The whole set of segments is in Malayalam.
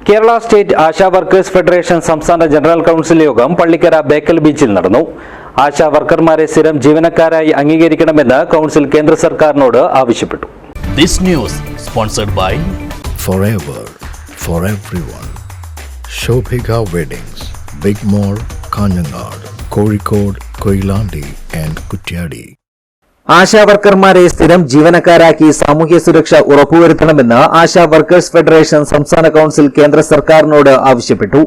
Kerala state ASHA workers federation സംസ്ഥാന ജനറൽ കൗൺസിൽ യോഗം പള്ളിക്കര ബേക്കൽ ബീച്ചിൽ നടന്നു. ആശാ വർക്കർമാരെ സ്ഥിരം ജീവനക്കാരായി അംഗീകരിക്കണമെന്ന് കൗൺസിൽ കേന്ദ്ര സർക്കാരിനോട് ആവശ്യപ്പെട്ടു. This news sponsored by Forever for everyone. Shobhika Weddings, Big Mall, Kanjangad, Kozhikode, Koilandi and Kutyadi. ASHA വർക്കർമാരെ സ്ഥിരം ജീവനക്കാരാക്കി സാമൂഹ്യ സുരക്ഷ ഉറപ്പുവരുത്തണമെന്ന് ആശാ വർക്കേഴ്സ് ഫെഡറേഷൻ സംസ്ഥാന കൗൺസിൽ കേന്ദ്ര സർക്കാരിനോട് ആവശ്യപ്പെട്ടു.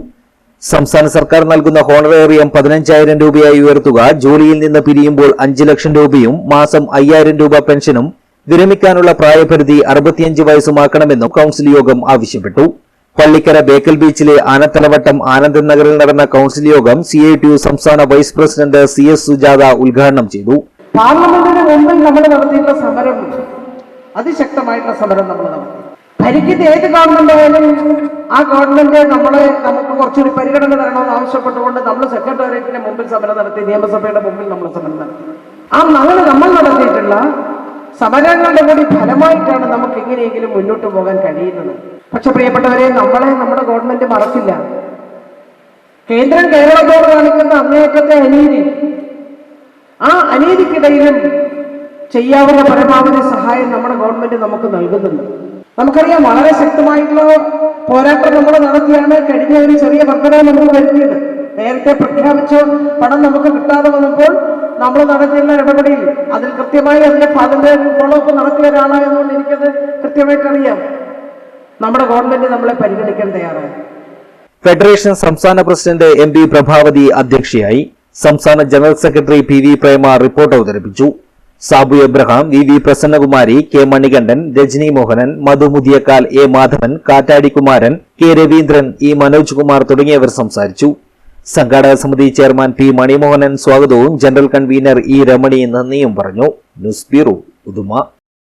സംസ്ഥാന സർക്കാർ നൽകുന്ന ഹോണറേറിയം 15,000 രൂപയായി ഉയർത്തുക, ജോലിയിൽ നിന്ന് പിരിയുമ്പോൾ 5 ലക്ഷം രൂപയും മാസം 5,000 രൂപ പെൻഷനും, വിരമിക്കാനുള്ള പ്രായപരിധി 65 വയസ്സുമാക്കണമെന്നും കൗൺസിൽ യോഗം ആവശ്യപ്പെട്ടു. പള്ളിക്കര ബേക്കൽ ബീച്ചിലെ ആനത്തലവട്ടം ആനന്ദൻ നഗറിൽ നടന്ന കൗൺസിൽ യോഗം CITU സംസ്ഥാന വൈസ് പ്രസിഡന്റ് CS സുജാത ഉദ്ഘാടനം ചെയ്തു. പാർലമെന്റിന് മുമ്പിൽ നമ്മൾ നടത്തിയിട്ടുള്ള സമരം, അതിശക്തമായിട്ടുള്ള സമരം നമ്മൾ നടത്തി. ഭരിക്കുന്ന ഏത് ഗവൺമെന്റ് ആയാലും ആ ഗവൺമെന്റ് നമുക്ക് കുറച്ചൊരു പരിഗണന തരണമെന്ന് ആവശ്യപ്പെട്ടുകൊണ്ട് നമ്മൾ സെക്രട്ടേറിയറ്റിന്റെ മുമ്പിൽ സമരം നടത്തി, നിയമസഭയുടെ മുമ്പിൽ നമ്മൾ സമരം നടത്തി. നമ്മൾ നടത്തിയിട്ടുള്ള സമരങ്ങളുടെ കൂടി ഫലമായിട്ടാണ് നമുക്ക് എങ്ങനെയെങ്കിലും മുന്നോട്ട് പോകാൻ കഴിയുന്നത്. പക്ഷെ പ്രിയപ്പെട്ടവരെ, നമ്മുടെ ഗവൺമെന്റ് മറക്കില്ല. കേന്ദ്രം കേരളത്തോട് കാണിക്കുന്ന അങ്ങേയറ്റത്തെ അനീതി, ആ അനീതിക്കിടയിലും ചെയ്യാവുന്ന പരമാവധി സഹായം നമ്മുടെ ഗവൺമെന്റ് നമുക്ക് നൽകുന്നുണ്ട്. നമുക്കറിയാം, വളരെ ശക്തമായിട്ടുള്ള പോരാട്ടം നമ്മൾ നടത്തിയാണ് കഴിഞ്ഞ ഒരു ചെറിയ വർധന നമുക്ക് വരുത്തിയത്. നേരത്തെ പ്രഖ്യാപിച്ച പണം നമുക്ക് കിട്ടാതെ വന്നപ്പോൾ നമ്മൾ നടത്തിയുള്ള ഇടപെടലിൽ അതിൽ കൃത്യമായി അതിന്റെ ഫോളോ അപ്പ് നടത്തിയ ഒരാളായതുകൊണ്ട് എനിക്കത് കൃത്യമായിട്ട് അറിയാം. നമ്മുടെ ഗവൺമെന്റ് നമ്മളെ പരിഗണിക്കാൻ തയ്യാറായി. ഫെഡറേഷൻ സംസ്ഥാന പ്രസിഡന്റ് MP പ്രഭാവതി അധ്യക്ഷയായി. സംസ്ഥാന general secretary PV Prema report അവതരിപ്പിച്ചു. Sabu Abraham, VV Prasannakumari, K Manikandan, Rajani Mohanan, Madhu Muthiyakkal, A Madhavan, Kattadi Kumaran, K Raveendran, E Manoj Kumar തുടങ്ങിയവർ സംസാരിച്ചു. സംഘാടക സമിതി ചെയർമാൻ P മണിമോഹനൻ സ്വാഗതവും ജനറൽ കൺവീനർ E രമണി നന്ദിയും പറഞ്ഞു. News bureau, Uduma.